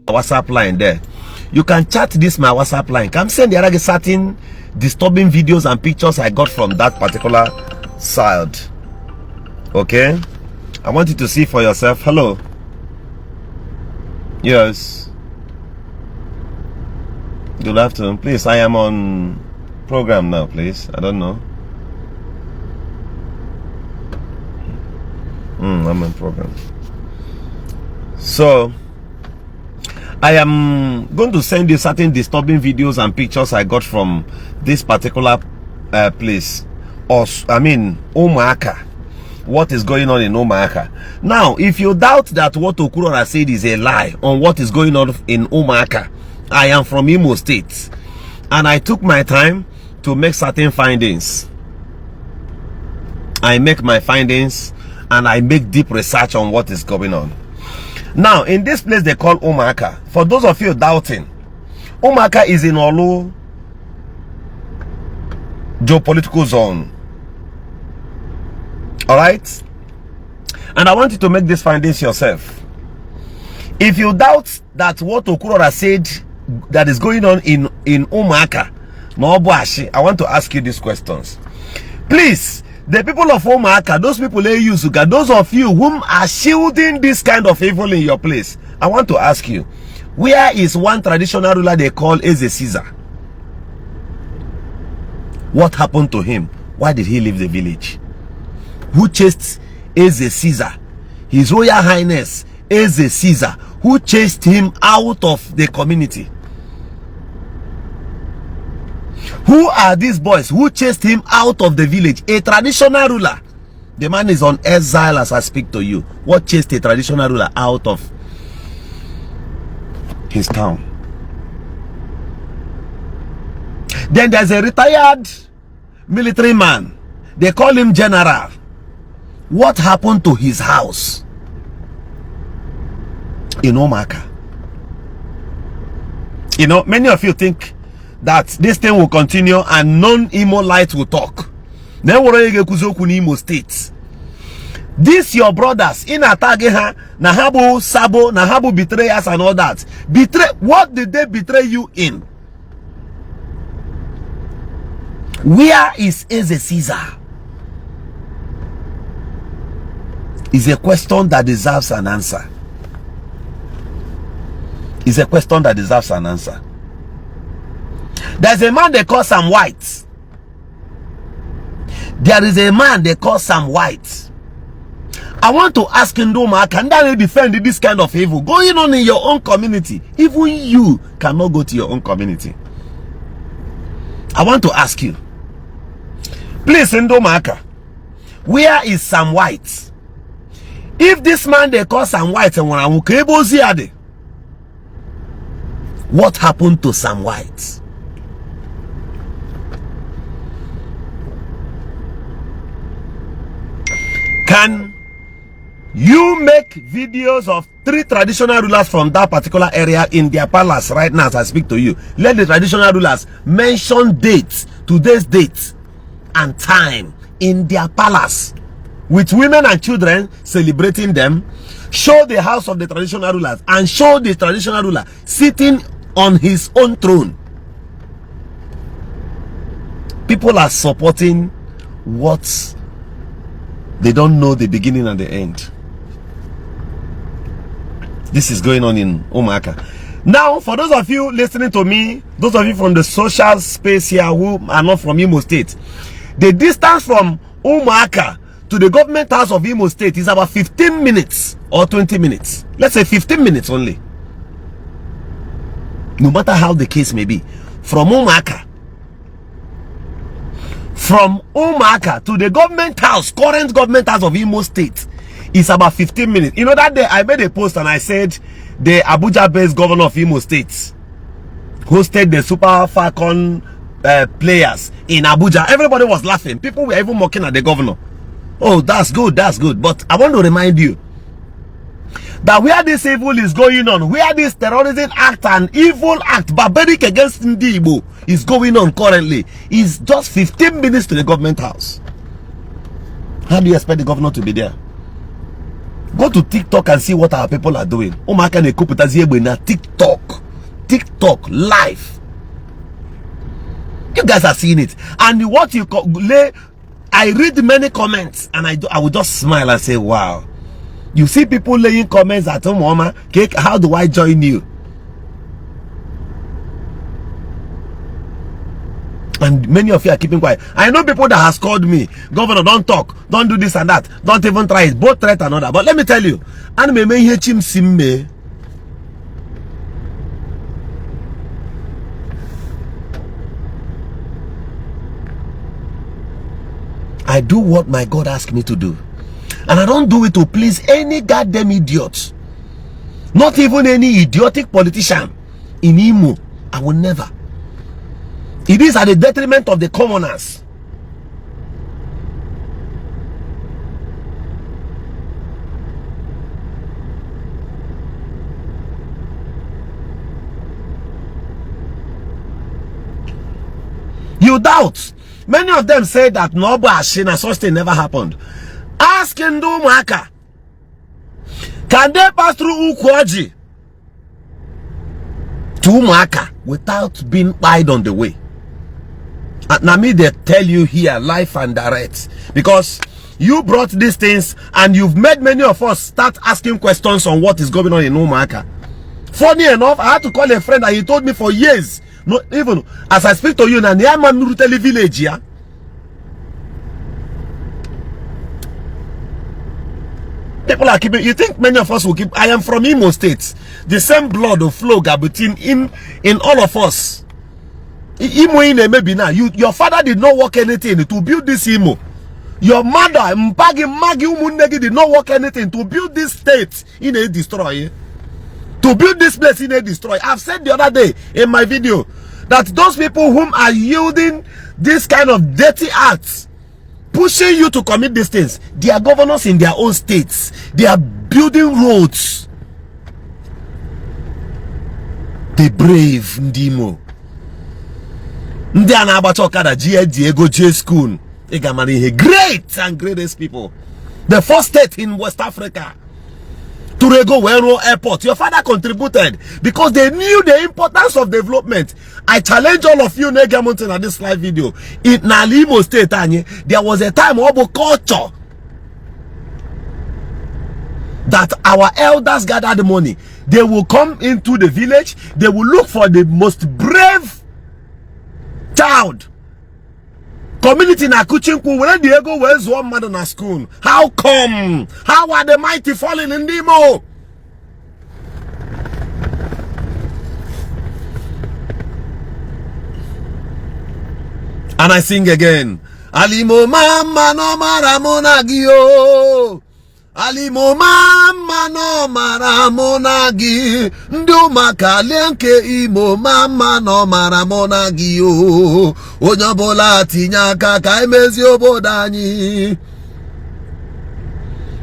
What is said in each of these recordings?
WhatsApp line there. You can chat this my WhatsApp line. Come send the certain disturbing videos and pictures I got from that particular side. Okay? I want you to see for yourself. Hello. Yes. Good afternoon. Please, I am on program now, please. I don't know. I'm on program. So I am going to send you certain disturbing videos and pictures I got from this particular place, or I mean Umaka. What is going on in Umaka? Now, if you doubt that what Okwuluora said is a lie on what is going on in Umaka, I am from Imo State, and I took my time to make certain findings. I make my findings and I make deep research on what is going on. Now, in this place they call Umaka. For those of you doubting, Umaka is in Olu geopolitical zone. Alright? And I want you to make these findings yourself. If you doubt that what Okwuluora said that is going on in Umaka, I want to ask you these questions. Please, the people of Umaka, those people they use, those of you whom are shielding this kind of evil in your place, I want to ask you, where is one traditional ruler they call Eze Caesar? What happened to him? Why did he leave the village? Who chased Eze Caesar? His Royal Highness Eze Caesar. Who chased him out of the community? Who are these boys who chased him out of the village? A traditional ruler. The man is on exile as I speak to you. What chased a traditional ruler out of his town? Then there's a retired military man. They call him General. What happened to his house in Umaka? You know, many of you think that this thing will continue and non-Imo light will talk. Then we're going to Imo State. These your brothers in Atageha, Nahabu, Sabo, Nahabu betray us and all that. Betray, what did they betray you in? Where is Eze Caesar? Is a question that deserves an answer. Is a question that deserves an answer. There's a man they call Sam White. There is a man they call Sam White. I want to ask Ndoma, can they defend this kind of evil going on in your own community? Even you cannot go to your own community. I want to ask you, please, Ndoma, where is Sam White? If this man they call Sam White, what happened to Sam White? Can you make videos of 3 traditional rulers from that particular area in their palace right now as I speak to you? Let the traditional rulers mention dates, today's date and time in their palace, with women and children celebrating them. Show the house of the traditional rulers and show the traditional ruler sitting on his own throne. People are supporting what they don't know the beginning and the end. This is going on in Umaka. Now, for those of you listening to me, those of you from the social space here who are not from Imo State, the distance from Umaka to the government house of Imo State is about 15 minutes or 20 minutes. Let's say 15 minutes only. No matter how the case may be. From Umaka to the government house, current government house of Imo State, is about 15 minutes. You know, that day I made a post and I said the Abuja-based governor of Imo State hosted the Super Falcon players in Abuja. Everybody was laughing. People were even mocking at the governor. Oh, that's good, that's good. But I want to remind you that where this evil is going on, where this terrorism act and evil act, barbaric against Igbo is going on currently, is just 15 minutes to the government house. How do you expect the governor to be there? Go to TikTok and see what our people are doing. Umaka ne kuputazi egbe na TikTok live. You guys are seeing it, and what you lay. I read many comments, and I would just smile and say, "Wow." You see people laying comments at home, Mama, Cake, how do I join you? And many of you are keeping quiet. I know people that has called me, Governor, don't talk, don't do this and that, don't even try it, both threat and other. But let me tell you, and me him simme. I do what my God asked me to do. And I don't do it to please any goddamn idiot. Not even any idiotic politician in Imo. I will never. It is at the detriment of the commoners. You doubt. Many of them say that Nobu Ashina such thing never happened. Ask Umaka. Can they pass through Ukwoji to Umaka without being pied on the way? And now me they tell you here live and direct, because you brought these things and you've made many of us start asking questions on what is going on in Umaka. Funny enough, I had to call a friend and he told me for years, not even as I speak to you now, Niaman Nuruteli village here. People are keeping. You think many of us will keep? I am from Imo State. The same blood of flow between in all of us. Imo in maybe now. Your father did not work anything to build this Imo. Your mother Magi did not work anything to build this state in a destroy. To build this place in a destroy. I've said the other day in my video that those people whom are yielding this kind of dirty acts, pushing you to commit these things, they are governors in their own states. They are building roads. The brave Ndimo. Ndi anabachokada Diego J school. Great and greatest people. The first state in West Africa. Turego Wero Airport. Your father contributed because they knew the importance of development. I challenge all of you, Nega Mountain, at this live video. In Ala Igbo State, there was a time of culture that our elders gathered money. They will come into the village. They will look for the most brave child. Community na Kuchinku, where Diego wears one man in a school. How come? How are the mighty falling in Dimo? And I sing again. Alimo mama no maramonagio. Alimo mama no maramonagi. Umaka lenke imo mama no maramonagio. Onyabola tinyaka ka emezi obodani.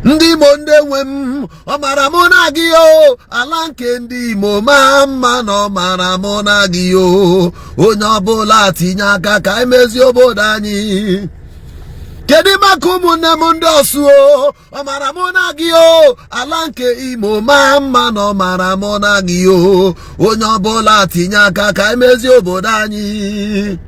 Ndi monde wem omaramonagio. Alanke ndi mo mama no maramonagio. Onyabola tinyaka ka emezi obodani. Kedi makumu ne mundosu omaramonagio. Alanke imo mama no maramonagio. Onyabola tinyaka ka emezi obodani.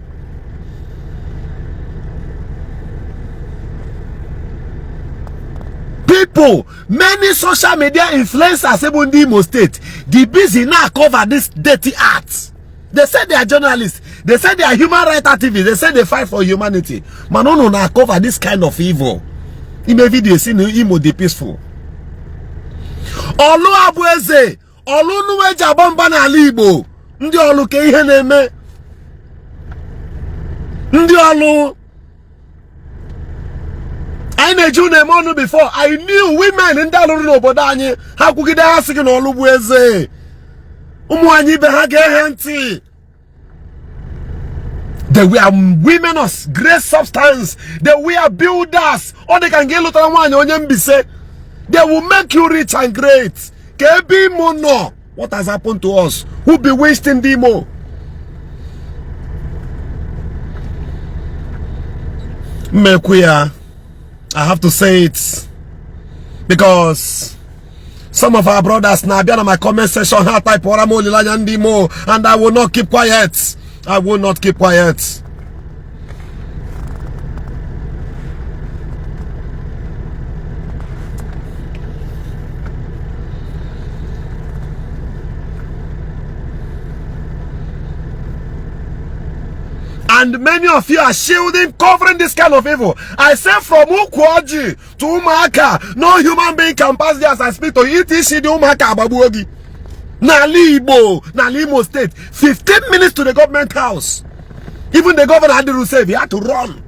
People, many social media influencers in Imo State, they busy now cover this dirty acts. They say they are journalists. They say they are human rights activists. They say they fight for humanity. Man, no, now cover this kind of evil. In a video, see Imo the peaceful. Olu abueze, olu nuwe jabamba na Ala Igbo. Ndi olu ke ihe na-eme. Ndi olu. I knew before. I knew women in that little body. How could they ask you all bueze? Umwani behage. They were women of great substance. They were builders. Or they can get little one on Yembise. They will make you rich and great. Kebi mono. What has happened to us? Who be wasting Dimo? Mekuya. I have to say it because Some of our brothers now be on my comment section, and I will not keep quiet. I will not keep quiet. And many of you are shielding, covering this kind of evil. I say from Ukwoji to Umaka, no human being can pass there as I speak to you. It is the Umaka Ababuogi. Ala Igbo, Ala Igbo state. 15 minutes to the government house. Even the governor had to say he had to run.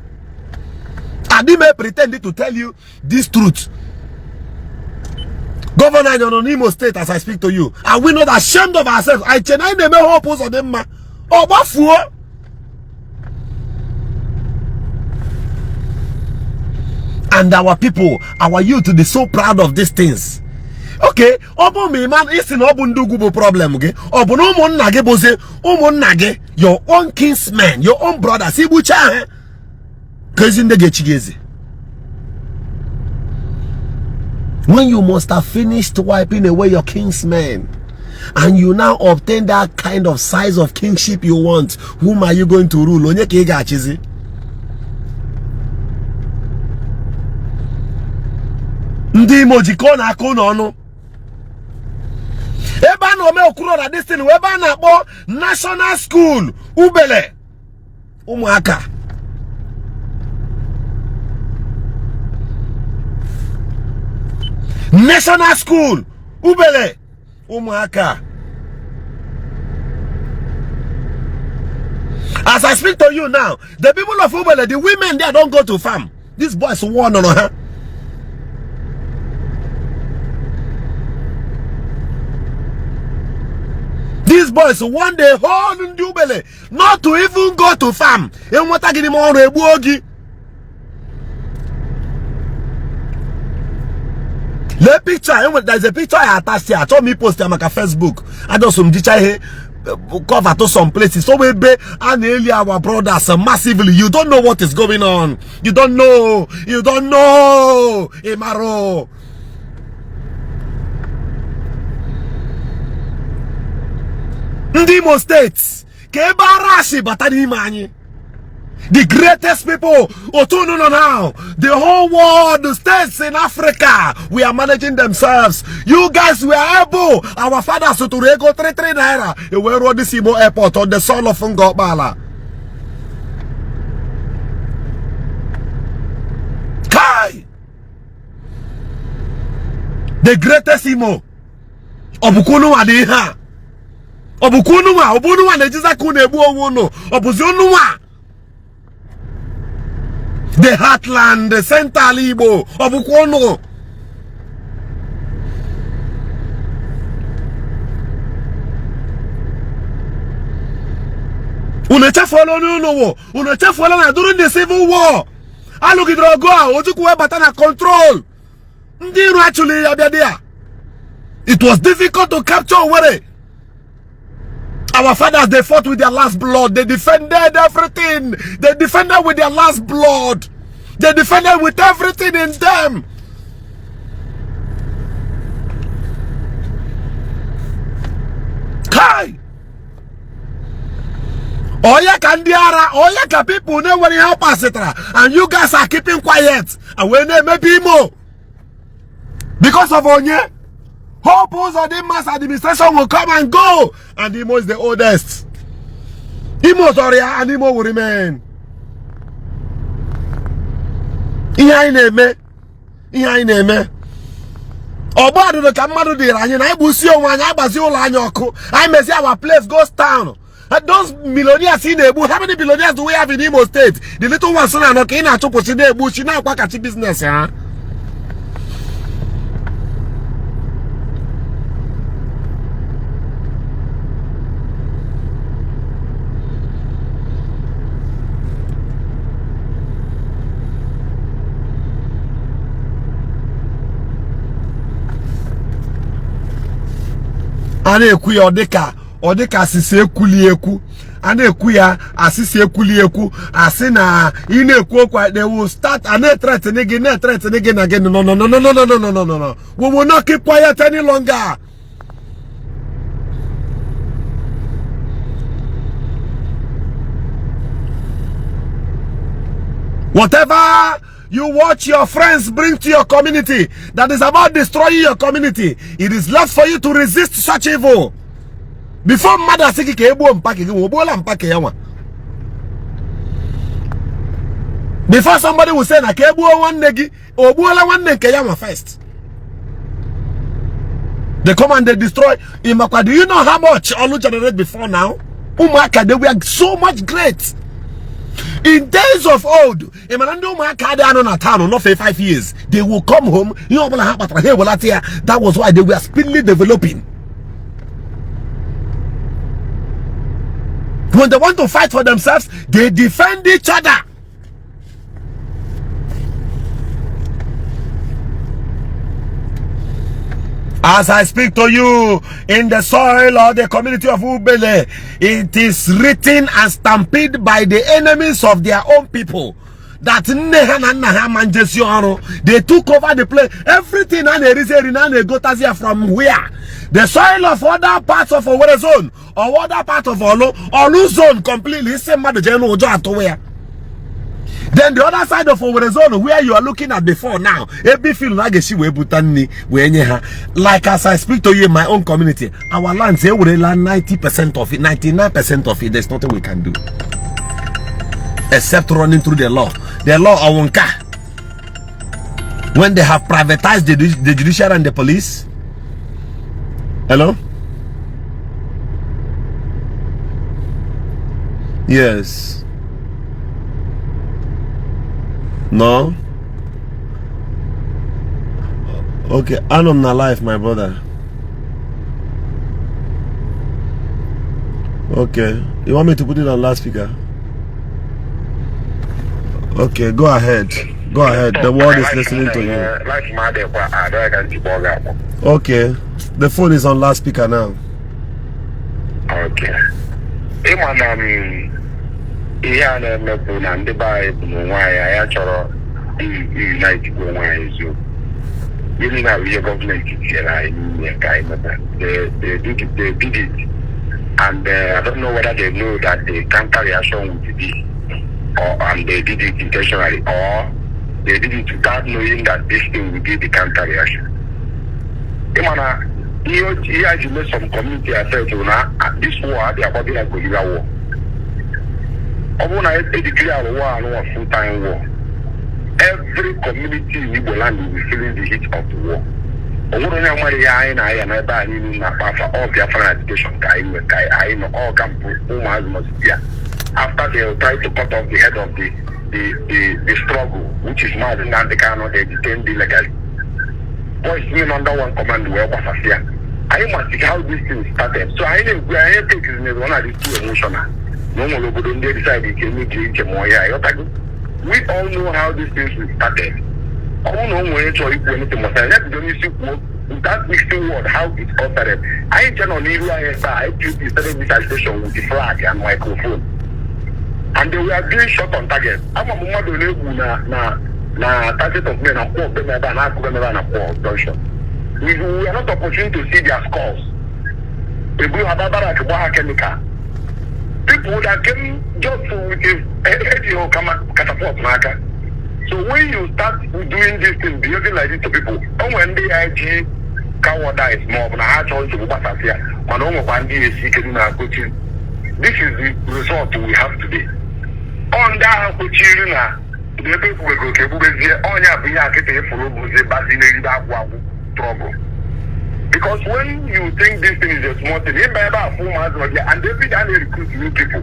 Adime pretended to tell you this truth. Governor in Imo state as I speak to you. Are we not ashamed of ourselves? I chennai neme hope on them. Oh, what for? And our people, our youth, to be so proud of these things. Okay, obo me man is in obundugubo problem, okay? Obono mon nage boze, umon nage, your own kinsmen, your own brothers, ibucha, kazinde gechigezi. When you must have finished wiping away your kinsmen, and you now obtain that kind of size of kingship you want, whom are you going to rule? Onye kega chizi. Ndi mojiko na akona ono. Eba no me Okwuluora this thing. Eba na bo national school ubele Umaka. National school ubele Umaka. As I speak to you now, the people of Ubele, the women there don't go to farm. These boys warn on her. These boys one day hold in Ubele not to even go to farm. And what I get him on a boogie. The picture, there's a picture I attached here. I told me post on my Facebook. I do some teacher here. Cover to some places. So we be and our brothers massively. You don't know what is going on. You don't know. You don't know. Imaro. Ndimo states. Kebarashi batani mani. The greatest people, Otuno now, the whole world, the states in Africa, we are managing themselves. You guys were able, our fathers to rego 3 naira. We rode this Igbo airport on the soul of Ngobala. Kai! The greatest Imo. Obukunuwa diha. Obukunuwa, Obunuwa nejiza kunebu owono. Obuzunuwa. The heartland, the center Ala Igbo, Okwuluora. Unecha follow no, unecha follow na during the civil war. Alugidrogo, ojukuwe batana control. Ndiru actually yabiadia. It was difficult to capture Owerri. Our fathers, they fought with their last blood. They defended everything. They defended with their last blood. They defended with everything in them. Kai! Oya kandiara, oya ka people know when you help us, etc. And you guys are keeping quiet. And when they maybe more. Because of Onye. Hope of the mass administration will come and go, and Imo is the oldest. Imo sorry, and Imo will remain. Ihe neme. Oba do ka mmadu dira anyị na ibusi onwe anyị agbazi ụlọ anyị ọkụ. I may say our place goes down. And those millionaires in Ebu, how many billionaires do we have in Imo State? The little ones na no ka na chupu si na Ebu, si na akwa kachi business ya. Ane ekwu ya odika sisi ekuli eku. Anekuya, Assisi Ekulieku, Asina, Inekwa, they will start and threaten again. No. We will not keep quiet any longer. Whatever you watch your friends bring to your community that is about destroying your community, it is left for you to resist such evil. Before mother siki ke ebu mpake ke obola mpake yawa. Before somebody will say na ke ebu one negi obola one negi yawa first. They come and they destroy Umaka. Do you know how much Olu generate before now? Umaka, they were so much great. In days of old, not for 5 years, they will come home. That was why they were speedily developing. When they want to fight for themselves, they defend each other. As I speak to you, in the soil of the community of Ubele, it is written and stampeded by the enemies of their own people that they took over the place. Everything from where? The soil of other parts of our zone or other part of Olu zone completely. Then the other side of our zone where you are looking at before now, like as I speak to you in my own community, our land say we land 90% of it, 99% of it. There's nothing we can do except running through the law. The law Awonka. When they have privatized the judiciary and the police. Hello? Yes. No. Okay, I'm on my life, my brother. Okay, you want me to put it on loudspeaker? Okay, go ahead. Go ahead. The world is listening to you. Okay, the phone is on loudspeaker now. Okay. Yeah, and the Bible, why I actually unite you. You know, your government here, they did it. And I don't know whether they know that the counter reaction would be, and they did it intentionally, or they did it without knowing that this thing would be the counter reaction. Here, you know, some community are saying, this war, they are about like a war. I want to declare war and a full-time war. Every community in Igbo land will be feeling the heat of the war. I want to know why I all their foreign education guy, I know all campus, after they try to cut off the head of the struggle, which is more than that they cannot detain illegally. Boys being under one command where was here. I must see how this thing started. So I think it's one of these two emotional. No more don't decide we all know how this thing started. I don't know when it's anything more. That mixing word, how it started. I cannot leave I started this agitation with the flag and microphone. And they were doing shot on target. I'm a woman na target of men and poor them and poor junction. We are not opportunity to see their scores. We go about chemical. People that came just with a catapult marker. So when you start doing this thing, behaving like this to people, and when they IG cowardice more, this is the result we have today. On that, the people will go trouble. Because when you think this thing is a small thing, and every day they recruit new people.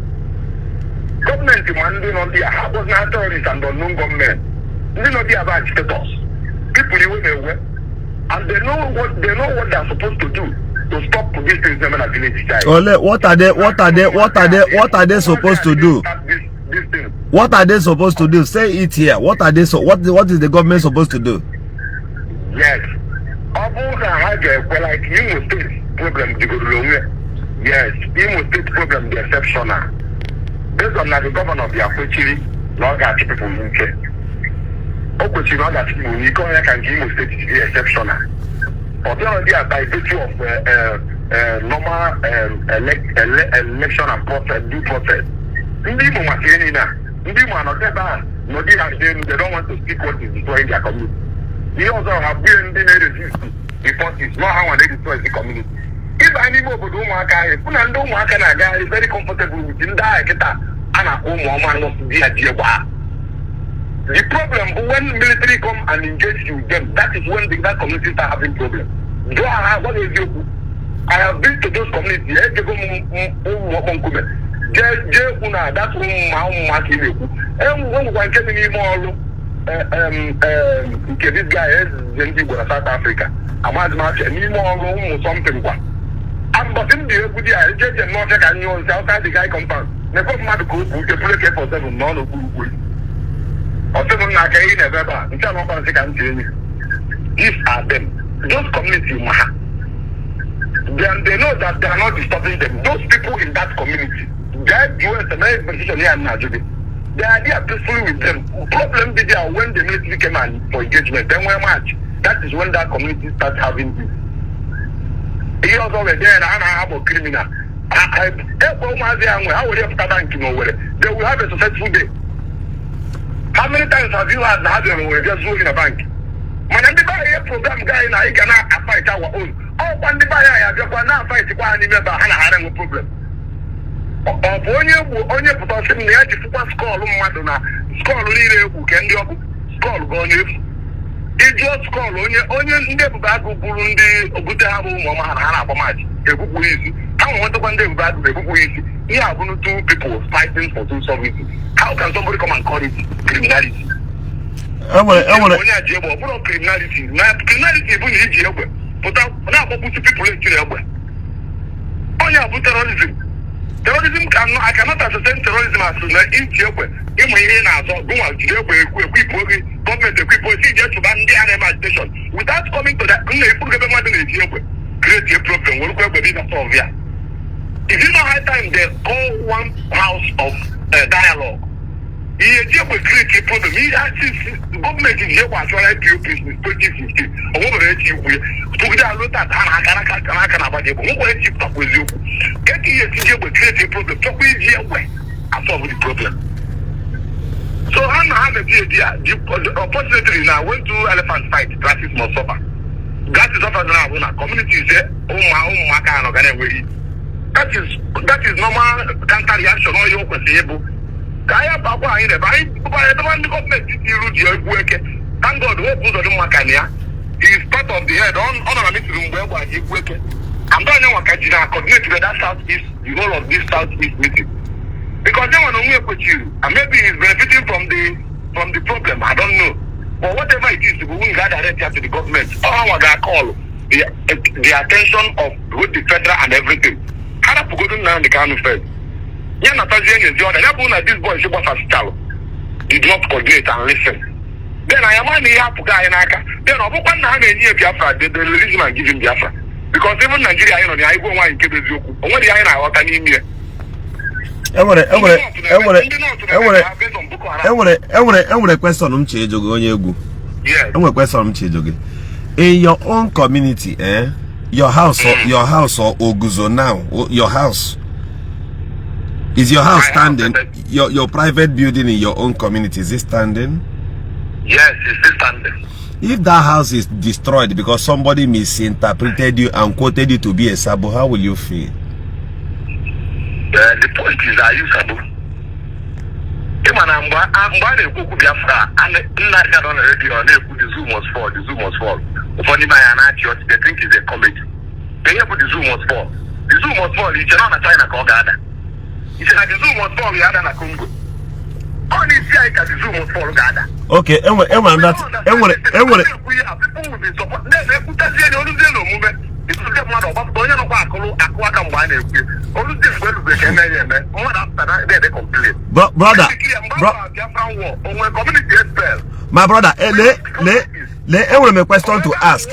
Government demanding on the was not terrorists and unknown government. They know the about status. People even aware. And they know what they're supposed to do to stop these things in the village side. What are they supposed to do? This thing. What are they supposed to do? Say it here. What are they what is the government supposed to do? Yes. Like Imo State problem, yes, Imo State problem, the exceptional. based on the governor of the Akwechiri, not got people in UK. Okwechiri not got people in UK, can give you state is exceptional. But they are by virtue of normal election and process, due process. Ndị Makeni na, ndị Manoteba, no they don't want to speak what is destroying their community. They also have been resist the forces, not how they destroy the community. If I need more to Umaka, Umaka is very comfortable with Inda, Anna, the problem when military come and engage with them, that is when that community start having problems. What is you? I have been to those communities. That's this guy is in South Africa. I'm something. I'm but in the I just not can you outside the guy compound. Never matter go to play for 7 no good. Or 7 never. These are them. Those communities, then they know that they are not disturbing them. Those people in that community, that US and position here in Nigeria, they are there peacefully with them. Problem is there when the military came in for engagement, then we march. That is when that community starts having this. He also went there and I have a criminal. How will you have bank nowhere? They will have a successful day. How many times have you had them where just moving a bank? When I buy a program guy and I cannot fight our own. Oh, when the buyer just want to fight one member and I had a problem. Onye pụta sị na ya ji fụkwa skọọlụ mmadụ na skọọlụ niile egwu ke ndị ọkụ skọọlụ gị onye efu ijụọ skọọlụ onye ndị ebube agụ bụrụ ndị obute ha bụ ụmụ ọma ha na-agba maachị egbukwu isi ha nwetakwa ndị ebube agụ egbukwu isi ihe a bụrụ two people fighting for two services. How can somebody come and call it criminality? Onye a ji egbe ọ bụrụ criminality na criminality bụ na iji egbe pụta na-agbapụtụ people ejiri egbe onye a bụ terrorism. Terrorism I cannot associate terrorism as government agitation without coming to that create a problem. If you know high time they call one house of dialogue. He will create a problem. He actually government is here was trying to peace with 2015. Or what we to look at create a problem. So we here way and solve the problem. So I have a idea. Unfortunately now went to elephant fight, classes must suffer. That is suffer now when a community say, Umaka and Organic. That is normal counter reaction or your question. Kaya Papa in the government thank God who put on Makania is part of the head on a meeting where he working. I'm not know what coordinate with that southeast, the whole of this southeast meeting. Because they want to work with you and maybe he's benefiting from the problem. I don't know. But whatever it is, we won't get directly to the government. All our call the attention of both the federal and everything. How to go to now the county first. Yeah, this boy did not coordinate and listen. Then I am only have to guy in Aka. Then of one hand a year Biafra, they release him and give him Biafra. Because even Nigeria, the Igbo one in Kebezuku, only the Ina or Tanimia. I question in your own community, your house or Oguzo now, your house. Is your house standing? Your private building in your own community, is it standing? Yes, it's standing. If that house is destroyed because somebody misinterpreted you and quoted you to be a Sabo, how will you feel? The point is, are you Sabo? The zoo must fall. The zoo must fall. They think it's a comedy. They put the zoo must fall. The zoo must fall. It's not a China called Ghana. It's like the zoo must fall. We had a Congo. Only see I can the zoo must fall Ghana. Okay, people will be support. They put us here. Only they know movement. It's the matter of don't you know what I can buy it. Only this will be a what after they complain. Brother, my brother, I want a question to ask.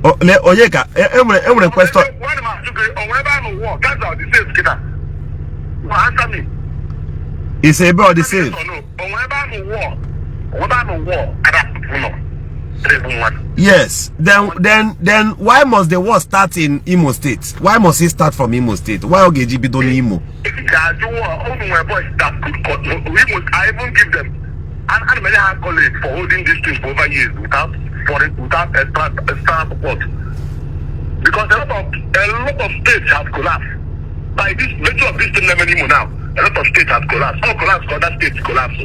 Oyeka, I want a question. answer me. Is everybody safe? No. Whenever I'm in war, Yes. Then why must the war start in Imo State? Why must it start from Imo State? Why OGB don't Imo? I even give them and many have colleagues for holding this thing for over years without extra support. Because a lot of states have collapsed. By this nature of this thing now, a lot of states have collapsed. All collapse, other states collapse.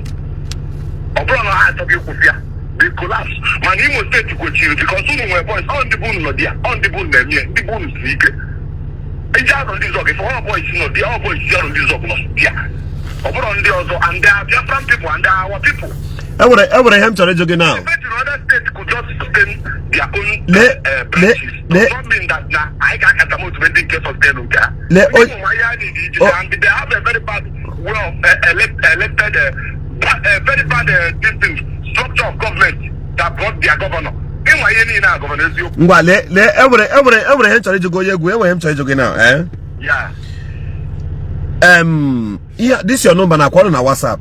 They collapse. Man, Imo State to go chill because soon my boys on the boon not there, on the boon the boon is weak. It's just on this okay. For all boys, you know, the all boys are on this okay. Yeah. On the also, and they are different people, and they are our people. Abraham Charajogi now. Other states could just sustain their own branches. Not mean that now I can't get them to make case of them. And they have a very bad elected, very bad distance. Structure of government that brought their governor. Yeah, this is your number now. Call on our WhatsApp.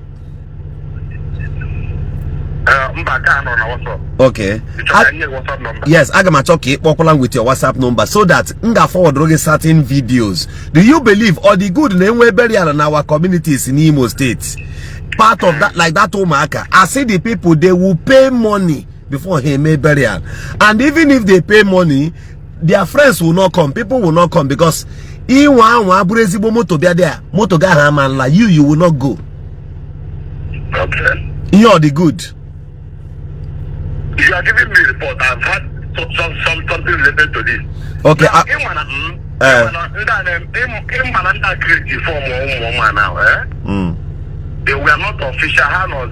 Okay. WhatsApp number. Yes, I got okay, popular with your WhatsApp number so that nga forward certain videos. Do you believe all the good name we burial in our communities in Imo State? Part of that, like that Umaka, I say the people they will pay money before he may burial, and even if they pay money, their friends will not come. People will not come because you will not go. Okay. You're the good. You are giving me a report. I've had something related to this. Okay. They were not official. How was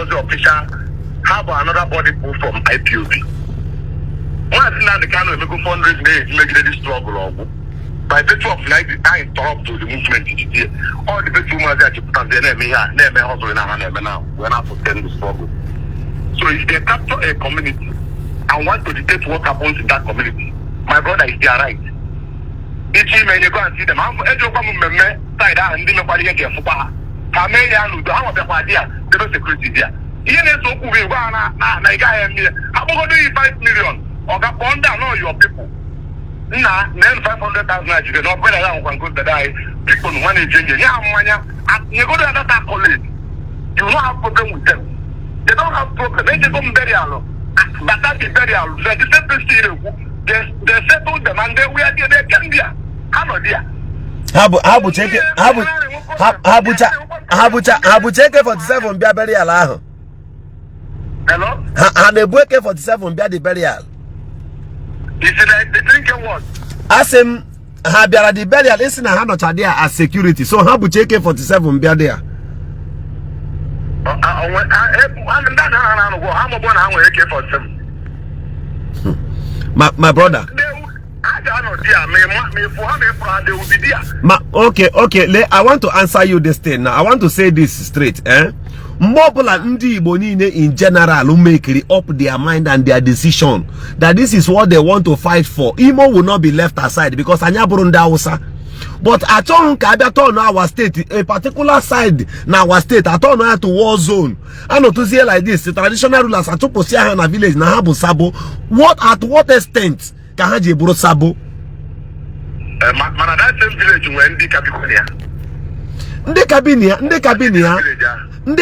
the official? How about another body pulled from IPOB? When I think that the kind of fundraising make this struggle, by virtue of like I interrupt to the movement, all the people that you put on the name here, now we're not to end the struggle. So if they capture a community and want to dictate what happens in that community, my brother, is their right. Each email you go and see them. I'm side and nobody get for security there. Even if so we wanna like I am here. I'm going to 5 million or got bond down all your people. Nah, then 500,000 you can not pay around one good that I people money changing. Yeah, you go to another college. You don't have problem with them. They don't have problem. They come burial. But that is burial. They settle them and they were there. They can be. I'm not there. Habu check 47 be burial. Hello? And the book 47 be the burial. He said the drinking what? As him Habiara the burial listen I not there as security. So Habu check 47 be there. My brother. Okay. I want to answer you this thing now. I want to say this straight. Mobula ndi Igbo niile in general who make up their mind and their decision that this is what they want to fight for. Imo will not be left aside because Anyaburu ndi Hausa. But at all turn our state, a particular side now our state, at all to war zone. I know to see like this, the traditional rulers are to posia in a village na habu sabo. At what extent can haji bro sabo? Man, that same village when the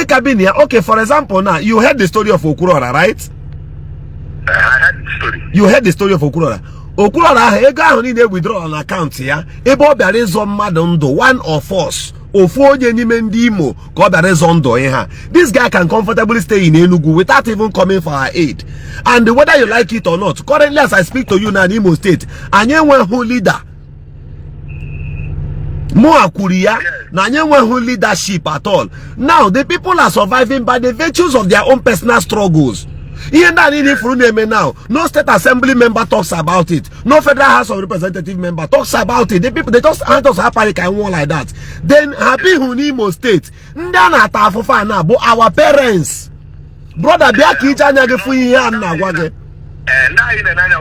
Kabinia. Okay, for example, now you heard the story of Okwuluora, right? I heard the story. You heard the story of Okwuluora. Okwuluora, a guy who need a withdrawal on account here. Ebo Berezo Madondo, one of us. This guy can comfortably stay in Enugu without even coming for our aid. And whether you like it or not, currently as I speak to you now in Imo State, Anyewe who leader. More Akuria, Nanyewe who leadership at all. Now the people are surviving by the virtues of their own personal struggles. Even now, no state assembly member talks about it. No federal house of representative member talks about it. The people they just aren't us happy and one like that. Then happy Imo State. Our parents, brother, and now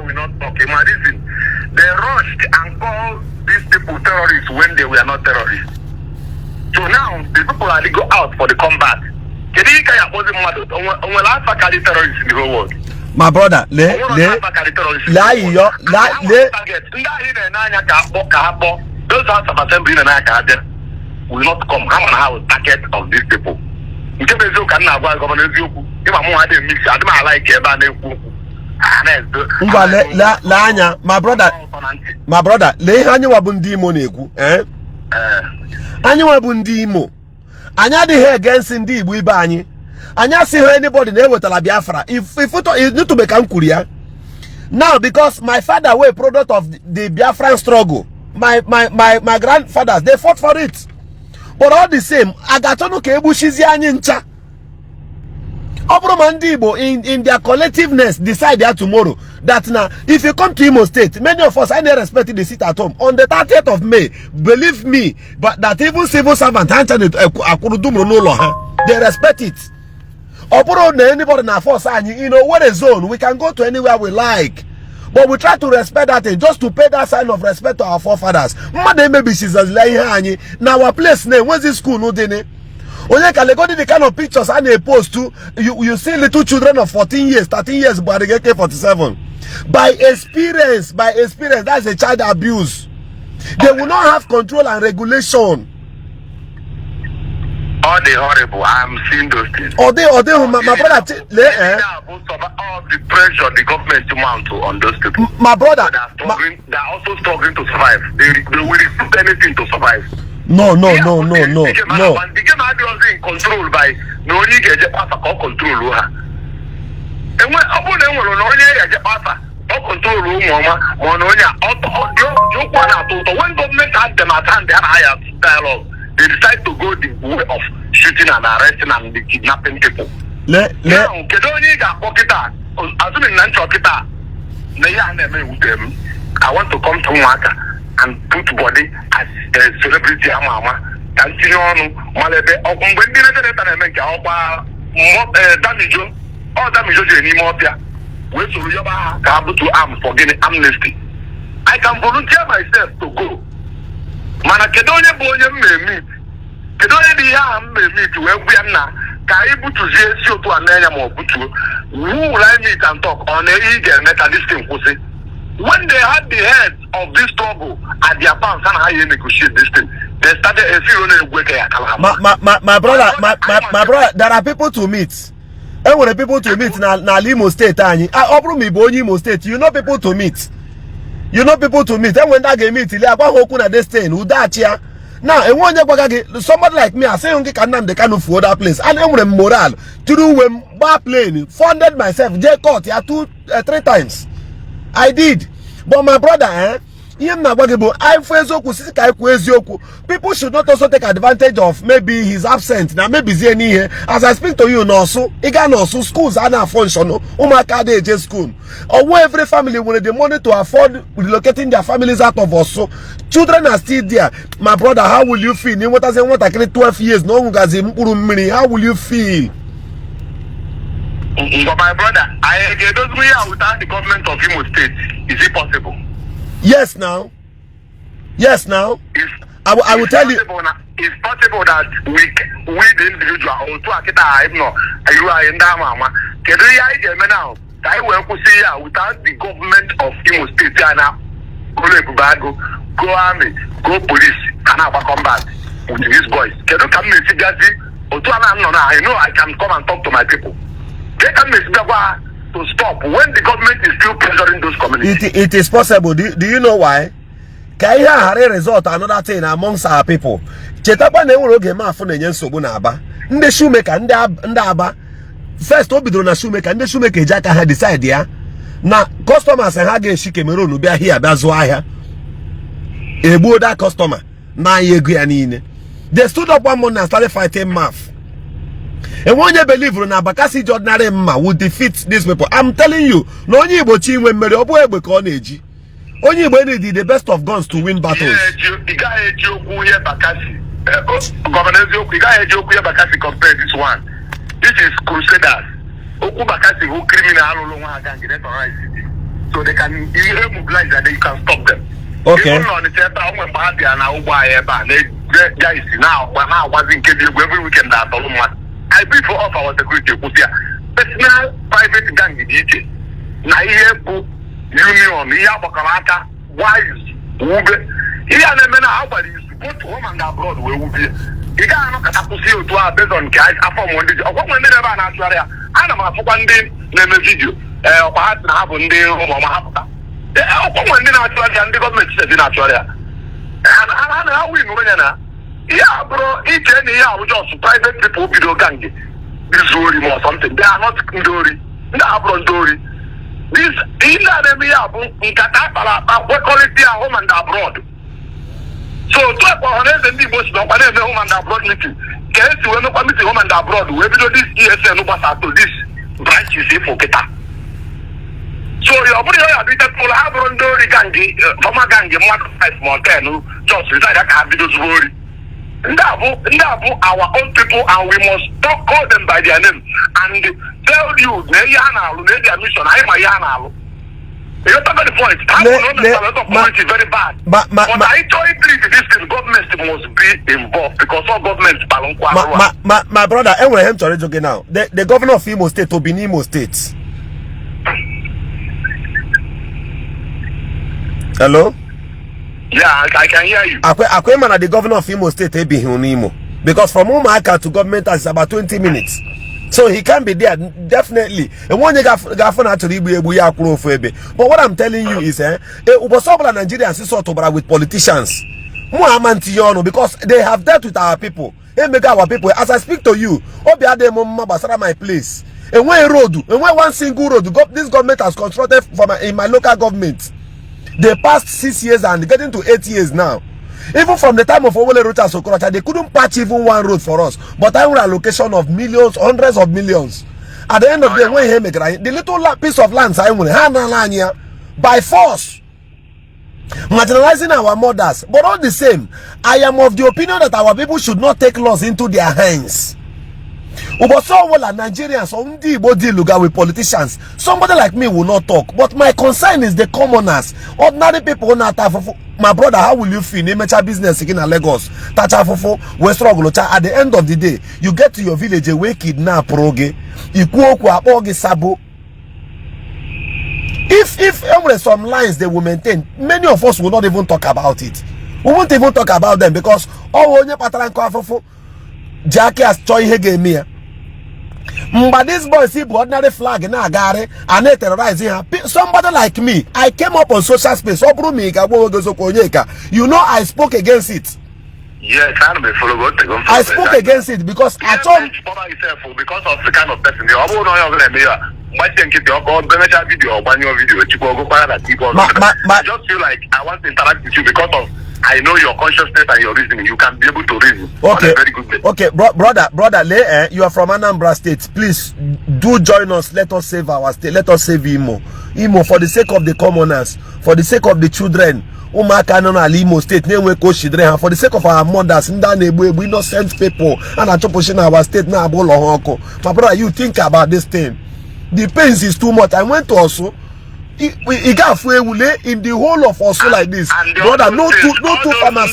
we're not talking. My reason, they rushed and called these people terrorists when they were not terrorists. So now the people are go out for the combat. Can you can you when last terrorists in the whole world? My brother, those House of Assembly will not come. How and how target of these people? My brother, lay hanyu wabundi nego, eh? Anyu wabundi mo. Anya de here against ndi Igbo ibe anyi. Anya see anybody never tell Biafra. If you need to become Korea. Now because my father were product of the Biafran struggle. My grandfathers, they fought for it. But all the same, Agatono Kebu Shizi anyi ncha. Igbo in their collectiveness decide that tomorrow that now if you come to Imo State, many of us I never respected the seat at home on the 30th of May. Believe me, but that even civil servant they respect it. Anybody na force what a zone we can go to anywhere we like, but we try to respect that thing just to pay that sign of respect to our forefathers. Maybe she's now our place name. Where's this school? No, Onye can go to the kind of pictures and they post to you see little children of 14 years, 13 years, but they get AK-47. By experience, that's a child abuse. They will not have control and regulation. All the horrible, I'm seeing those things. My brother, all the pressure the government to mount on those people. My brother, they are also struggling to survive. They will recruit anything to survive. No. The game in control by no one get control. And when government had them at hand, they had higher dialogue. They decide to go the way of shooting and arresting and kidnapping people. I want to come to Umaka and put body as a celebrity mama. Continue on Malebe or damage anymore. Wait to arm for getting amnesty. I can volunteer myself to go. Mana kedonya bonya meet. Kedonya diya meet where we are now. Kaibu to zio to anenya mo butu. Who will I meet and talk on a eager methodist thing? When they had the head of this struggle at their banks and how you negotiate this thing, they started a few my brother, there are people to meet. And when the people to meet na Imo State Imo State, you know people to meet. You know people to meet. And when that game meet, they stay in Udachia. Now, and one somebody like me, I say they can afford that place. And I'm moral to do when bar plane funded myself. J court 3 times. I did. But my brother, people should not also take advantage of maybe he's absent. Now maybe here. As I speak to you now, so schools are not functional. Umaka DJ school. Or where every family wanted the money to afford relocating their families out of us. So children are still there. My brother, how will you feel? What I say, what I 12 years, no how will you feel? But my brother, I don't know without the government of Imo State. Is it possible? Yes, now. I will tell you. It's possible that we the individual or to Akita, you are in Damama. Can you now? I will see without the government of Imo State, China, go army, go police, can have a combat with these boys. Can you come and see that? I know I can come and talk to my people. They can to stop when the government is still pressuring those communities. It is possible. Do you know why? Kaya hare result another thing amongst our people. Chetapa ne wuro ge ma fu na nyen sobu na aba. Nde shoemaker nde aba. First obidoro na shoemaker, nde shoemaker eji aka ha decide ya. Na customers ha ga eshi Cameroon bia here bia zo ahia. Egbuo that customer na yegu ya niile. They stood up one morning and started fighting math. And when you believe na Bakasi ordinary ma will defeat these people, I'm telling you, no only Igbo chi when mere obo egbe ka ọ na-eji. Onye Igbo need the best of guns to win battles. Compare this one. This is crusaders. Oku Bakasi who criminal so they can mobilize and they can stop them. Okay. Even on the theater, I'm going to be an every weekend. I bid for off our security. Personal private gang in DJ. Union, Yabakalaka, wise, Ube. Here and then nobody is both home and abroad where we be. You can't look at a pussy to our bed on guys. I found one day. What when they never answer there? I know my one day, name a video. Perhaps I have one day home on my house. When they naturally and the government said in Australia. And how we know now? Yeah, bro, each any year we just private people video gang. This story or something. They are not story. They are abroad story. This in the in Qatar, what call it their home and abroad. So, to a honest and the most home and abroad meeting. Can you no committee home and abroad? We do this ESN to this branch is for Qatar. So, you're putting your people have run the gangi, former gangi, 1 mountain, just reside at Habidos Road. Our own people, and we must call them by their name and tell you, their mission. I'm a Yana. You don't have the point. I know a lot of points is very bad. But I totally believe this thing, government must be involved because all governments balance. My brother, I want him to read again now. The governor of Imo State will be Imo State. Hello? Yeah, I can hear you. Akwemana, the governor of Imo State, be Imo. Because from Umaka to government is about 20 minutes. So he can be there, definitely. And one you got to but what I'm telling you is, Nigerians with politicians. Because they have dealt with our people. They make our people. As I speak to you, my place. And when road, and when one single road, this government has constructed in my local government. They passed 6 years and getting to 8 years now. Even from the time of Okwuluora Kidnapp3Rs, they couldn't patch even one road for us. But I want a allocation of millions, hundreds of millions. At the end of the day, when he make the little piece of land I want by force, marginalizing our mothers. But all the same, I am of the opinion that our people should not take laws into their hands. Nigerians with politicians. Somebody like me will not talk, but my concern is the commoners, ordinary people. My brother, how will you feel? Business in Lagos, at the end of the day, you get to your village, away kidnap roge, if some lines they will maintain, many of us will not even talk about it. We won't even talk about them because Jackie has choice here. But this boy see ordinary flag in Agare and they terrorizing her. Somebody like me, I came up on social space. You know, I spoke against it. Yes, I spoke against it because I told because of the kind of person you I just feel like I want to interact with you because of I know your consciousness and your reasoning. You can be able to reason. Okay, very good day. Okay, brother, you are from Anambra State. Please do join us. Let us save our state. Let us save Imo. Imo, for the sake of the commoners, for the sake of the children. Umaka no Ala Igbo state. For the sake of our mothers, we innocent people, and I'm pushing our state now. My brother, you think about this thing. The pains is too much. I went to also. He got free in the whole of us like this. Brother, no two pharmacy.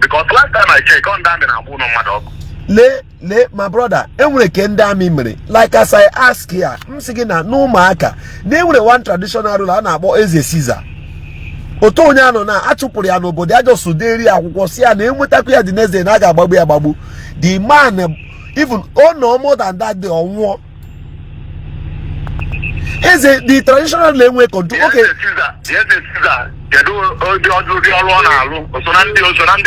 Because last time I checked, my brother, like as I ask here, I'm saying no Umaka. They will one traditional rule and about is a Caesar. Otonyano na achupuri ya nobody ajo suderi akwukwọ ya na enweta ya the next day na ga-agbagbu ya agbagbu. The man even no more than that day onwo. Is the traditional language control okay. Yes, Caesar. Kedu the ọrụ ọ na-alụ. So na ndị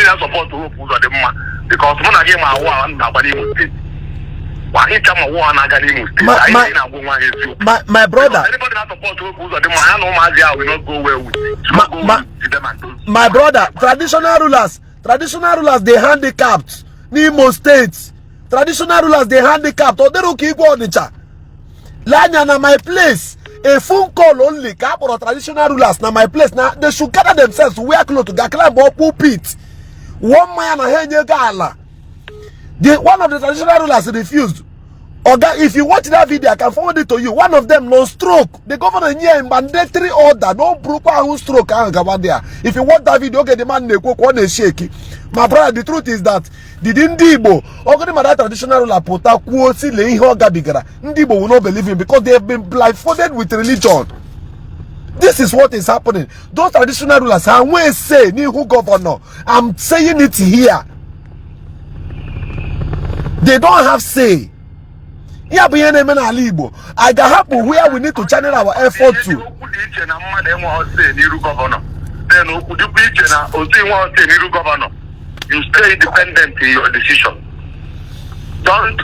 na support hope ụzọ dị mma because mụ na gị ma awụ na agbali Imo State. My brother, anybody that supports hope ụzọ dị mma ya na ụmụazị ahụ will not go well with them. My brother, traditional rulers they handicapped Imo State. Traditional rulers they handicapped. Oderuki Igbo Onitsha. Lanya na my place. A phone call only. Or traditional rulers na my place. Now they should gather themselves to wear clothes to get climb up pulpit. One man na henye gala. One of the traditional rulers refused. Oga, if you watch that video, I can forward it to you. One of them no stroke. The governor here mandatory order, no broke stroke. If you watch that video, okay, the man one is shaky. My brother, the truth is that the Igbo, okay, traditional ruler pota quosi le hoga bigara. Igbo will not believe him because they have been blindfolded with religion. This is what is happening. Those traditional rulers, I will say, Nihu governor. I'm saying it here. They don't have say. Yeah, but Ala Igbo. I got happen where we need to channel our effort to. You stay independent in your decision. Don't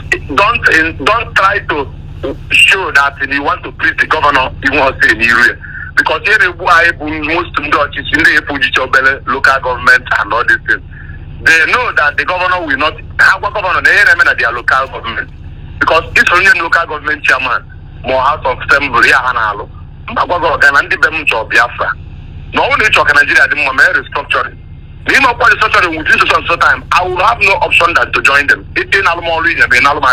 try to show that you want to please the governor. You want to say in area because here most local government and all these things. They know that the governor will not have a governor. They are their local government. Because it's only local government chairman, more House of Assembly, Hanalo, and the Bemcho Biafra. No only talk Nigeria, the moment restructuring. You know what restructuring with this time, I will have no option than to join them. It's in Almori, I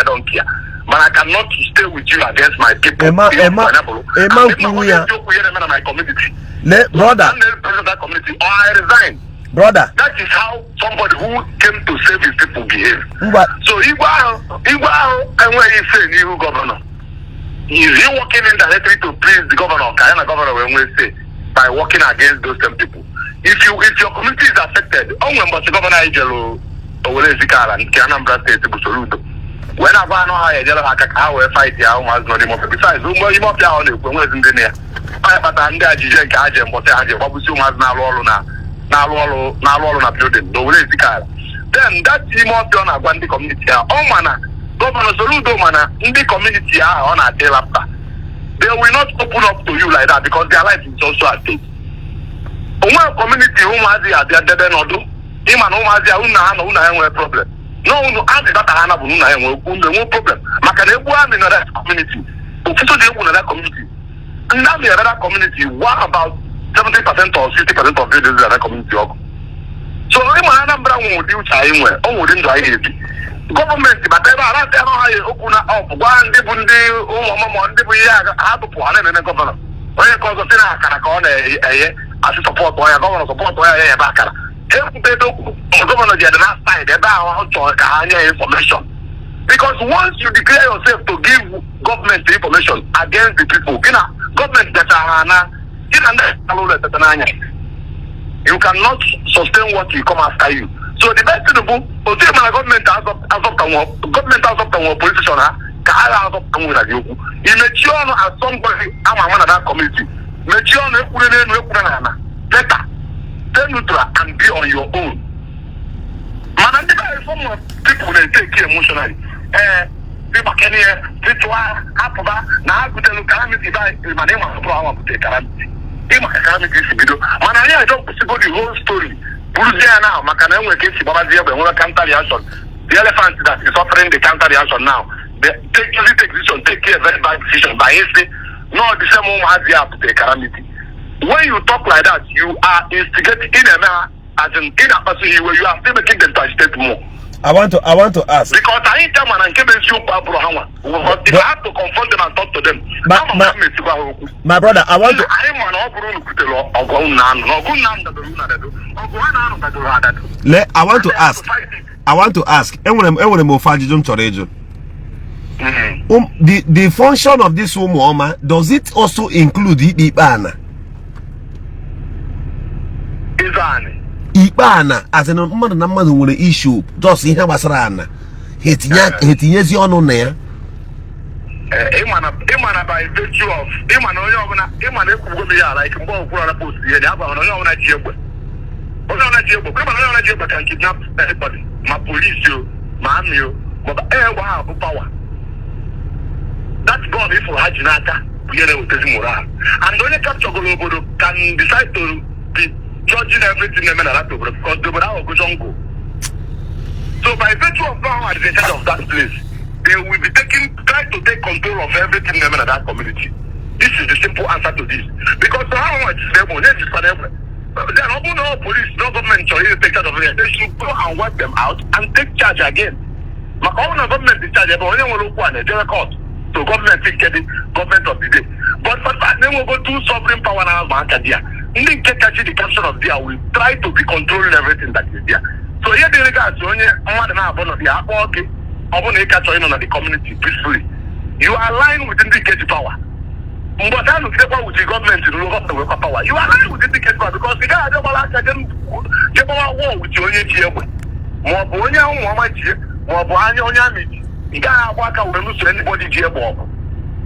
don't care. But I cannot stay with you against my people. My community. Brother. That community, or I resign. Brother. That is how somebody who came to save his people behave. But, so Igbo and where you say new governor, is he working indirectly to please the governor? Can the governor when we say by working against those same people? If your community is affected, the governor Ijelo or Zikara and Anambra State Busoludo. When I know how I fight here, almost no more. Besides, you must be on the when in there. But I'm there, Jijan Kajem, but I have Babusumas now. Building. Then that team of the community Governor Soludo mana in the community on a day after. They will not open up to you like that because their life is also at stake. One community who has their dead and do him and who has their problem. No, add that I have no problem. Makanebu in that community. Another community. And now the other community, what about 70% or 60% of buildings in that community? So, I'm not do time where all wouldn't die. Government, but I open up one day, have to put in the governor. When you call the Canacon, as a support, why a governor support, why a backer. The governor did not find about information. Because once you declare yourself to give government information against the people, government that are you cannot sustain what will come after you. So the best thing to do, government has up to politician, has up to you. You make sure as somebody, I'm a man of that community. Make sure better, stay neutral and be on your own. Man, some of people they take care emotionally. People can hear, people now go to calamity by my name of problem to take calamity. I don't possible the whole story. Now, counter reaction. The elephant that is offering the counter reaction now. They take care very bad decision by history. No, the same one has the to take calamity. When you talk like that, you are instigating in a manner as in a person where you are still making them to agitate more. I want to ask. Because I ain't tell man and keep it super Abraham. If I have to confront them and talk to them, my brother, I want to ask. The function of this woman, does it also include Ibana? Ibana, as an mother with an issue, does he have a sarana? Hetinyezi on there. Imana by virtue of Imana like Okwuluora post here, they have on a can kidnap everybody. My police, my army, but power. That's God for Hajinata, and when you capture Golobodo can decide to be judging everything because they would have a go. So by virtue of now at the head of that place, they will be trying to take control of everything in that community. This is the simple answer to this. Because how much then open no police, no government or take charge of it. They should go and wipe them out and take charge again. Maka ọ na gọọmenti charge ebe onye nwere okwu a na-eje court to gọọmenti nke dị government of the day. But for that, na-enwego two sovereign power na azụ aka dị ya. Ndị nke kachi the caption of there will try to be controlling everything that is there. So ihe dịrị gasị onye mmadụ na-abụ nọ dị akpọ ọkị ọ bụ na ị kachọ ịnọ na the community peacefully. You align with ndị nke ji power. Mgbe ọ na-anọgidekwa with the gọọmenti ruo gọọmenti nwekwa power. You align with ndị nke ji power because ị gaghị adịgbala aka jegbawa war with onye ji egbe maọbụ onye ụmụọma ji maọbụ anya onye amị ji. Ị gaghị agba aka were lụso anybody ji egbe ọgụ.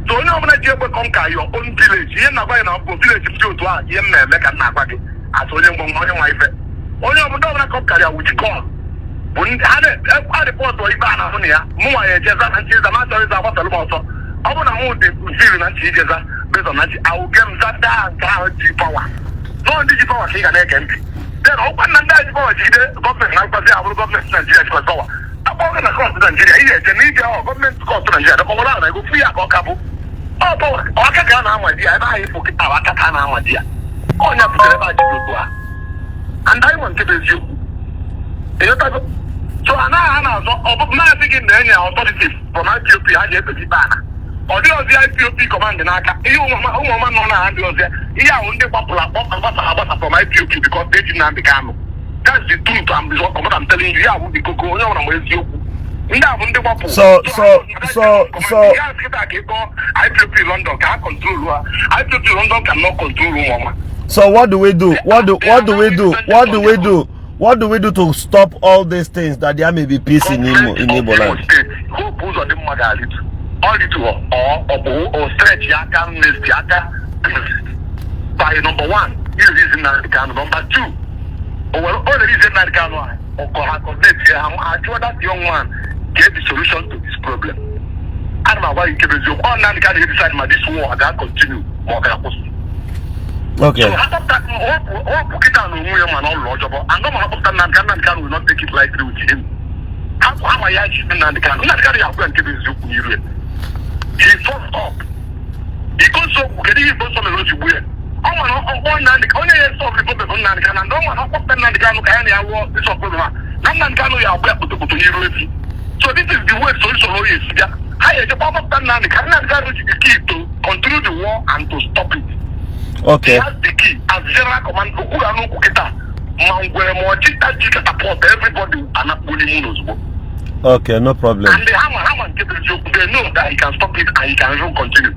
So onye ọbụla ji egbe conquer your own village. Ihe na-agwa gị na mbụ village dị otu a ihe m na-eme ka m na-agwa gị atụ onye mgbọmgbọ onye nwa ife. Onye ọbụla conquer ya with gun. Bụ ha na-repọtụ ibe a na-ahụ na ya mụnwa ya ejeza na nchiza ma achọrọ ịza agbasara m ọsọ. Ọ bụ na mụ dị ziri na nchi ijeza bezọ na nchi awụge m zata nke ahụ ji pawa. Nọọ ndị ji pawa ka ị ga na-ege ntị. Then ọkwa na ndị a ji pawa jigide gọọmenti na-akwazi abụrụ gọọmenti Naijiria jikwa pawa. Akpọghị na kọọtụ Naijiria ihe eche na ije ahụ gọọmenti kọọtụ Naijiria dọkọwara ahụ na ego fu ya ka ọ ka bụ. Ọ pawa ọka ka a na-amadi ya ebe ahụ ịfụ kịta aka ka a na-amadi ya. Ọnya pụtara ebe a jiri otu a. And anyị nwe nke bụ eziokwu. Ịghọtago? So anaghị a na-azọ ọbụbụ na-asị gị na enye authorities from IPOP ha ji ekpebi ikpe ana. Ọ dị ọzọ IPOP command n'aka ihe ụmụọma nọ na ha ndị ọzọ ihe ahụ ndị gbapụrụ agbasa from IPOP because they ji Nnamdi Kanu. That's the truth I'm telling you. Ihe ahụ dị koko onye ọbụla ma eziokwu. Ndị ahụ ndị gbapụ. So IPOP London ka ha control ha. IPOP London cannot control ụmụọma. So what do we do? What do we do to stop all these things that there may be peace in Igbo land? Hope ụzọ dị mmadụ alịtụ. Or stretch yaka next yaka by number one, you reason Nnamdi. Number two, all the reason Nnamdi or connect I sure that young man get the solution to this problem. I don't know why you keep it joke. All Nnamdi decide this war I gotta continue. Okay. So after that, hope get down on man all logic. And no matter Nnamdi will not take it lightly with him. How am I actually Nnamdi you go and keep it joke. He fought up. He goes so get he goes on the road to where. I want Nnamdi only solve the problem on Nnamdi and don't want to Nnamdi can war this problem. Nnamdi can you are back to Europe. So this is the way solution is. Hi, the power of Nnamdi can the key to continue the war and to stop it. Okay. That's the key. As general command Okwuluora Kidnapp3Rs everybody and not bullying. Okay, no problem. And they know that he can stop it and he can even continue.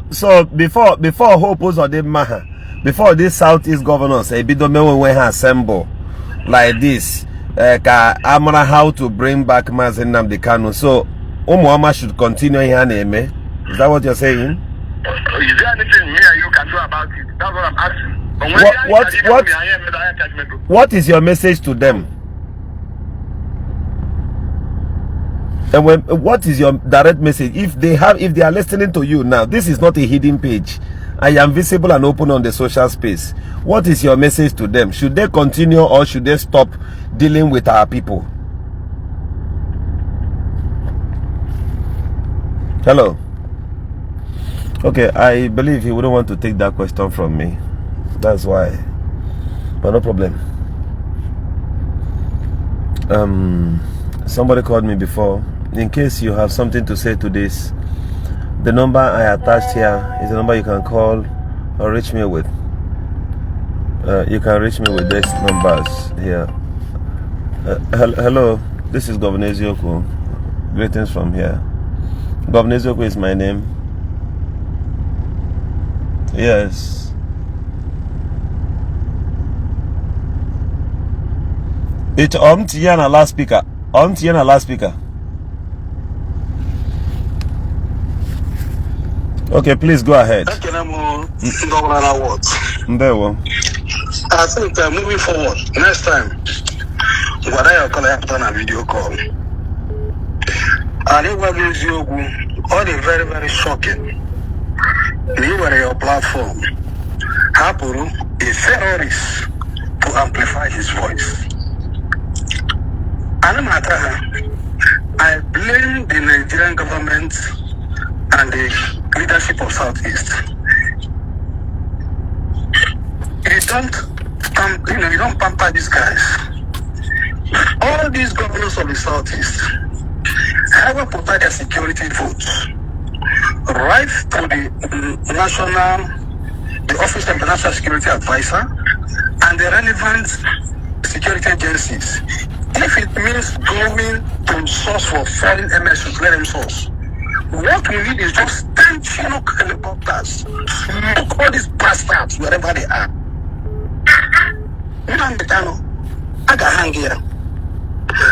So before Hope was on the Maha, before this Southeast governors, a bit of men when assemble like this, Amara how to bring back Mazen Nnamdi Kanu. So Umuama should continue here, is that what you're saying? Is there anything me and you can do about it? That's what I'm asking. What is your message to them? And what is your direct message if they are listening to you now? This is not a hidden page. I am visible and open on the social space. What is your message to them? Should they continue or should they stop dealing with our people? Hello. Okay, I believe he wouldn't want to take that question from me. That's why. But no problem. Somebody called me before. In case you have something to say to this, the number I attached here is the number you can call or reach me with. You can reach me with these numbers here. Hello, this is Governor Eziokwu. Greetings from here. Governor Eziokwu is my name. Yes. It's Tiana last speaker. Tiana last speaker. Okay, please go ahead. I think moving forward, next time, what I call a video call. And it was all the very, very shocking. You were your platform. Happen a terrorist to amplify his voice. I blame the Nigerian government and the leadership of Southeast. you don't pamper these guys. All these governors of the Southeast have provide their security votes right to the Office of the National Security Advisor and the relevant security agencies. If it means going to source for foreign MSs, let them source. What we need is just 10 Chinook helicopters to smoke all these bastards wherever they are. I got hang here.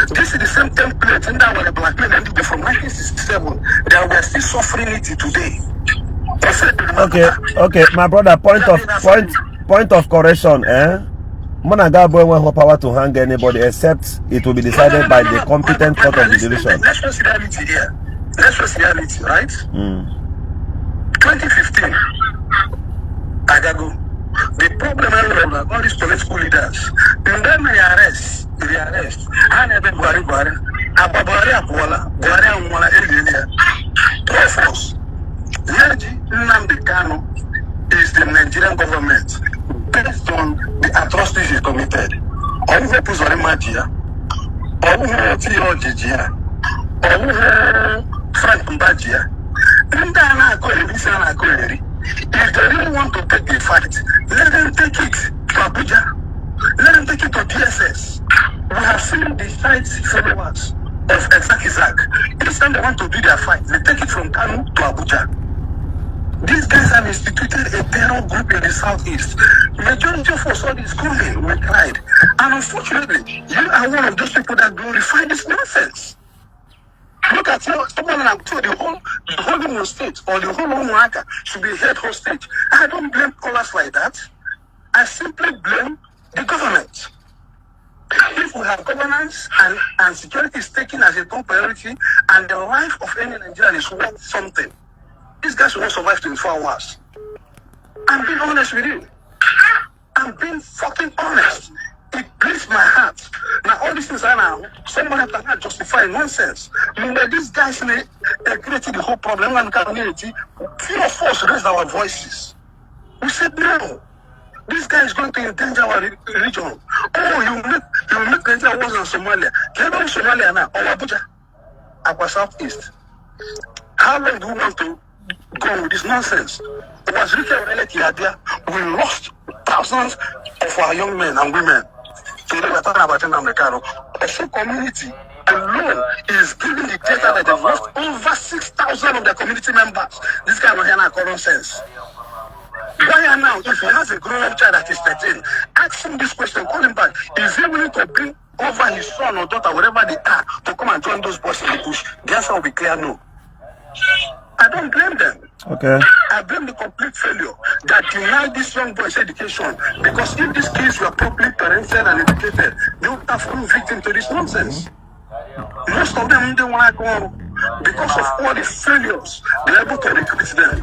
This is the same template in that were blackmail and from 1967. They were still suffering it today. Okay, my brother. Point of correction, Monaga boy won't have power to hang anybody except it will be decided by the competent court of the division. Let's face reality here. Let's face reality, right? 2015, Agago. The problem is all these political leaders. And then they arrest. And then Buhari, Force. Nnamdi Kanu is the Nigerian government based on the atrocities he committed. All of Puzori Magia, all of Tio Jijia, all of Frank Mbagia, and then I call it this and I call it. If they really want to take the fight, let them take it to Abuja. Let them take it to DSS. We have seen the sites followers of Isaac. Each time they want to do their fight, they take it from Kanu to Abuja. These guys have instituted a terror group in the Southeast. Majority of us saw this coming, we cried. And unfortunately, you are one of those people that glorify this nonsense. Look at you, someone like the whole Imo state or the whole Umaka should be held hostage. I don't blame callers like that. I simply blame the government. If we have governance and security is taken as a top priority and the life of any Nigerian is worth something, these guys will not survive 24 hours. I'm being honest with you. I'm being fucking honest. It breaks my heart. Now all these things are now, somebody cannot justify nonsense. When these guys created the whole problem in the community, few of us raised our voices. We said no. This guy is going to endanger our region. Oh, you make Nigeria worse than Somalia. Can you Somalia now? Or Abuja? Our Southeast. How long do we want to go with this nonsense? It was there. We lost thousands of our young men and women. So they were talking about Americano. The same community alone is giving the data that they've lost over 6,000 of their community members. This guy will hear now common sense. Why now, if he has a grown-up child that is 13, ask him this question, call him back. Is he willing to bring over his son or daughter, wherever they are, to come and join those boys in the bush? The answer will be clear, no. I don't blame them. Okay. I blame the complete failure that denied this young boys education. Because if these kids were properly parented and educated, they would have fallen victim to this nonsense. Most of them didn't want to go because of all the failures. They're able to recruit them.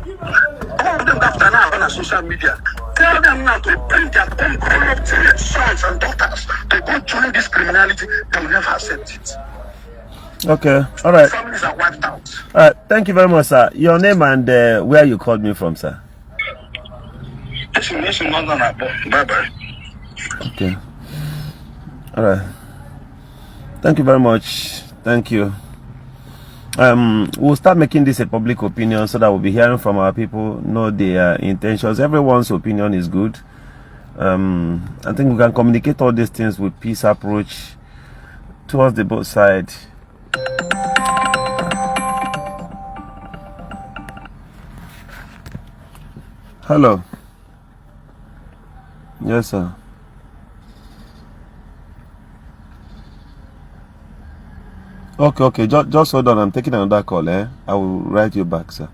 All of them after now on social media. Tell them now to bring their own grown-up teenage sons and daughters to go join this criminality. They will never accept it. Okay, all right. Families are wiped out. All right, thank you very much, sir. Your name and where you called me from, sir. Listen, bye-bye. Okay. All right. Thank you very much. Thank you. We'll start making this a public opinion so that we'll be hearing from our people, know their intentions. Everyone's opinion is good. I think we can communicate all these things with peace approach towards the both sides. Hello. Yes, sir. Okay. Just hold on. I'm taking another call. I will write you back, sir.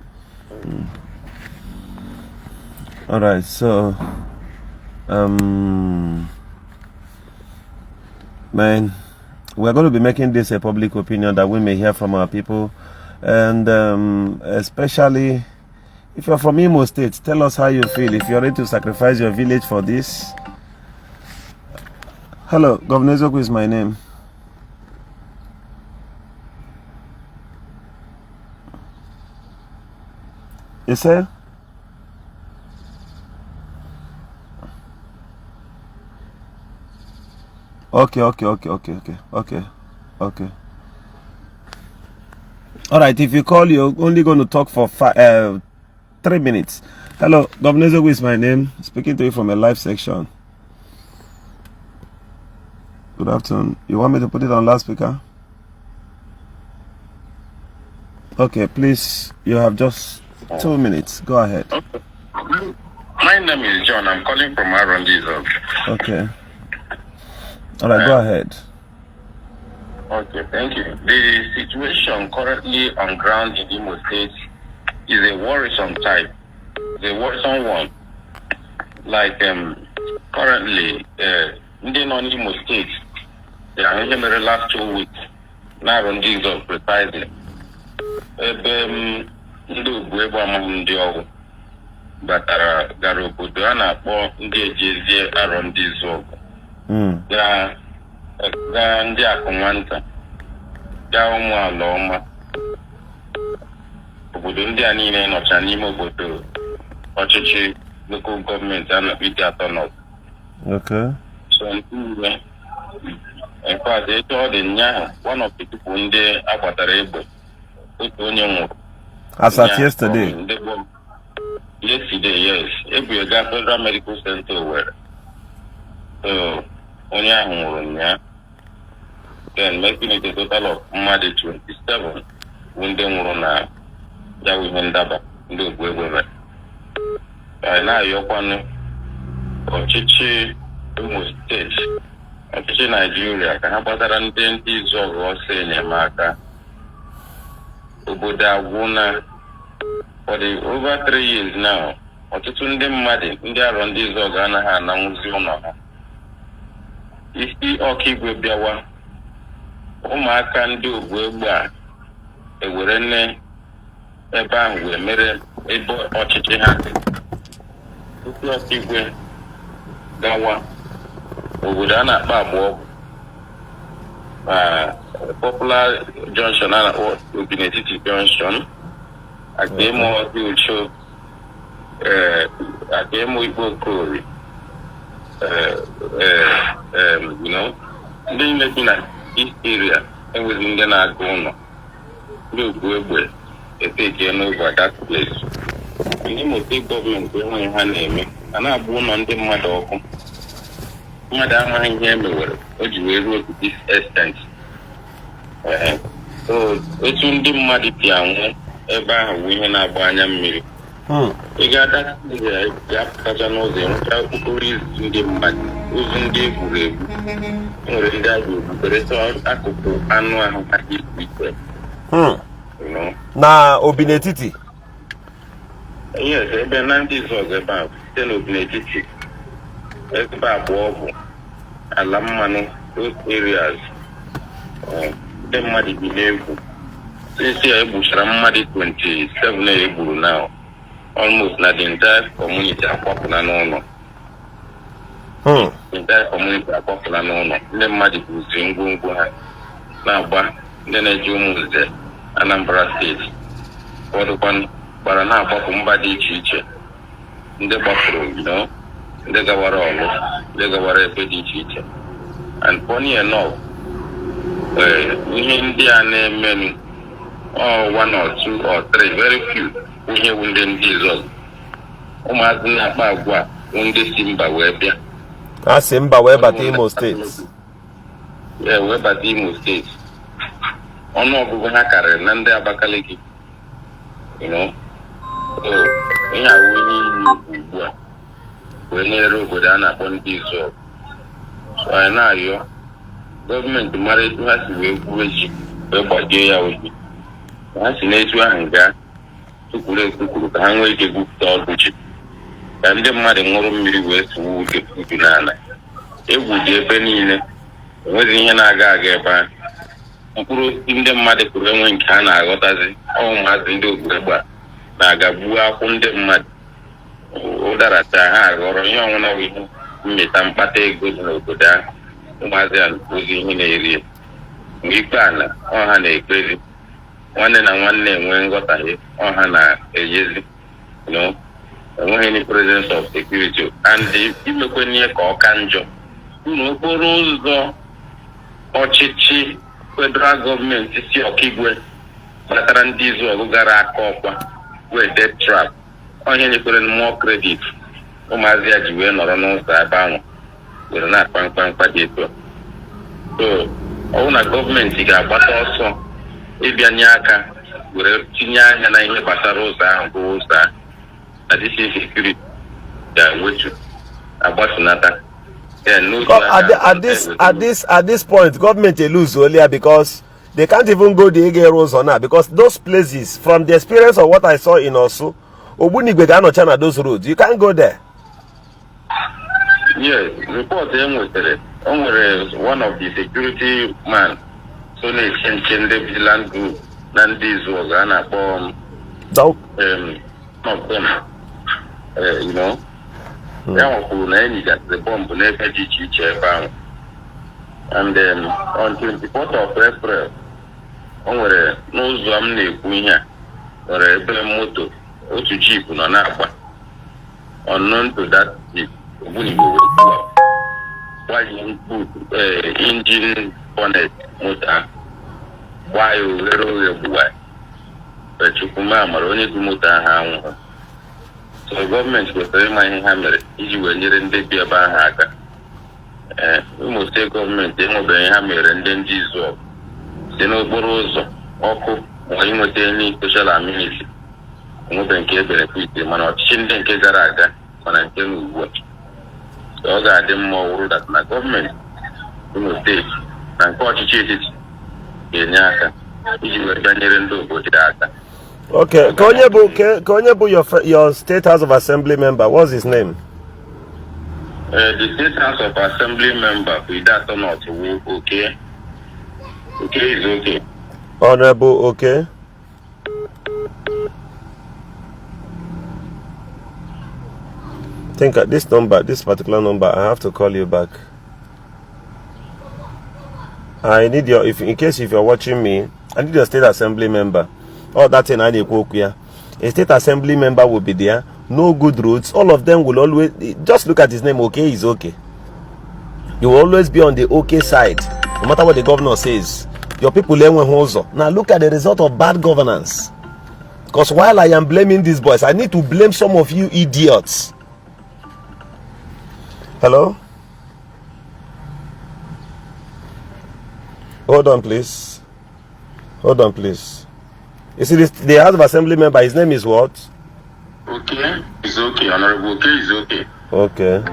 All right. So, man, we're going to be making this a public opinion that we may hear from our people, and especially if you're from Imo State, tell us how you feel. If you're ready to sacrifice your village for this. Hello, Governor Zoku is my name. You say? Okay. All right, if you call, you're only going to talk for 3 minutes. Hello, Governor Zogu is my name. Speaking to you from a live section. Good afternoon. You want me to put it on loudspeaker? Okay, please. You have just 2 minutes. Go ahead. Okay. My name is John. I'm calling from Arundel. Okay. All right, go ahead. Okay, thank you. The situation currently on ground in Imo State is a worrisome type. It's a worrisome one. Like currently, in Imo State, they are in the last 2 weeks. Now Arundel precisely. Ndị ugwu ebe ọmụmụ ndị ọgwụ batara gara obodo a na-akpọ ndị ejezie arọ ndị izu ọgụ gaa ndị akụ nwata gaa ụmụ ala ọma obodo ndị a niile nọcha n'ime obodo ọchịchị local gọọmenti a na-akpịte atọ nọ. So in fact, etu ọ dị nnyaa one of the people ndị agbatara egbe otu onye nwụrụ. As at yesterday? Yesterday, yes. Every Federal Medical Center where only I nwụrụ. Then making it a total of 27 when they were na ya women daba ndị ogwegwe. Na yokwanụ ọchịchị Imo State, ọchịchị Nigeria ka ha gbatara ndị izu ọgụ ọsọ enyemaka. Obodo agwụna for the over 3 years now. Ọtụtụ ndị mmadụ ndị arọ ndị izu ọgụ anaghị ananwụzi ụlọ ha. Isi ọkaigwe bịawa ụmụaka ndị ogbu egbe a ewere nne ebe ahụ wee mere ebe ọchịchị ha dị. Isi ọkaigwe gawa obodo a na-akpa abụọ Popular Junction and Obinetiti Junction, Agemo Ucho, Agemo Igbo Kori, you know, being looking at this area and within the Nagono, Luguebe, a taken over that place. We must take government when her name, and I born on the mother. Madam, I am here, what you wrote to this extent. So, it's in the muddy piano, eba women are buying a mirror. We got that Kajano, the in the mud, using the grave, or that will be a annual. You know, now Obinetiti. Yes, Benantis was about 10 Obinetiti. It's about Bobo, Alamano, those areas. The money be able. Since I bush Ramadi 27 able now. Almost not the entire community are popular no. The entire community are popular no. The money was in Gungu. Now, but then a June was there. Anambra State. For the one, but I'm not Bombadi teacher. In the Buffalo, you know. The Gawara, the Gawara teacher. And funny enough, India name one or two or three, very few. We have within Jesus. Omazina Bagua, Unde Simba Webia. Simba Weba Imo State. Yeah, Weba Imo State. Ono Bubakare, Nande Abakaliki. You know? So, we are winning. When you're Godana on Jesus. So I know you. Government married has to be which Badia with me. Once in a hanga to Kulu, hang with a good dog which and the mother more milli west who get banana. It would be a penny within an aga. In the mother could win Cana, what does it? Oh, my window, Nagabua, on the mud. Other at the hard or a young one, we may some pate good no good there. Umazian within in area. We plan on Hana crazy. One name when got a Hana a year, you know, any presence of security. And the people near Kanjo, you know, Boros ọchịchị federal gọọmenti si Ọkigwe batara ndị izu ọgụ gara aka ọkwa wee death trap onye nyekwere mmụọ credit ụmụazị ya ji wee nọrọ n'ụzọ ebe ahụ were na-akpa mkpamkpa dị eto. So ọwụ na gọọmenti ga-agbata ọsọ ịbịa nye aka were tinye anya na ihe gbasara ụzọ ahụ bụ ụzọ na this insecurity ga-wetu agbatunata. At this point, government they lose earlier because they can't even go the Ege roads on now because those places, from the experience of what I saw in Osu, Obunigwe no China those roads. You can't go there. Yes, report one of the security man, so they change the vigilant group, and this was an bomb. Of them, you know. The bomb and then on 24th of April, n'ụzọ m na-ekwu ihe a nwere ebe moto otu jeep nọ na-agba unknown to that jeep Ogbunigwe engine bonnet moto gbaa oghere gbuwa Chukwuma mara onye du moto ahụ anwụrụ. So gọọmenti kwesịrị ịma ihe ha mere iji wee nyere ndị bi ebe ahụ aka. Imo steeti gọọmenti enwebeghị ha mere ndị izu ọgụ site n'okporo ụzọ ọkụ ma inweta enyi social amenity enwebe nke ebenefit mana ọchịchị ndị nke gara aga mana nke ugbu a ọ ga-adị mma ọwụrụ na gọọmenti Imo steeti na nke ọchịchị etiti ga-enye aka iji wee bịanyere ndị obodo aka. Okay, Konyebu, your State House of Assembly member, what's his name? The State House of Assembly member, that or not, okay. Okay is okay. Honorable, okay. I think this particular number, I have to call you back. I need your, in case you're watching me, I need your State Assembly member. Oh, that's an idea. A State Assembly member will be there. No good roads. All of them will always just look at his name. Okay, is okay. You will always be on the okay side, no matter what the governor says. Your people now look at the result of bad governance. Because while I am blaming these boys, I need to blame some of you idiots. Hello? Hold on, please. Hold on, please. You see this, the House of Assembly member, his name is what? Okay, it's okay, Honorable. Okay, it's okay. Okay.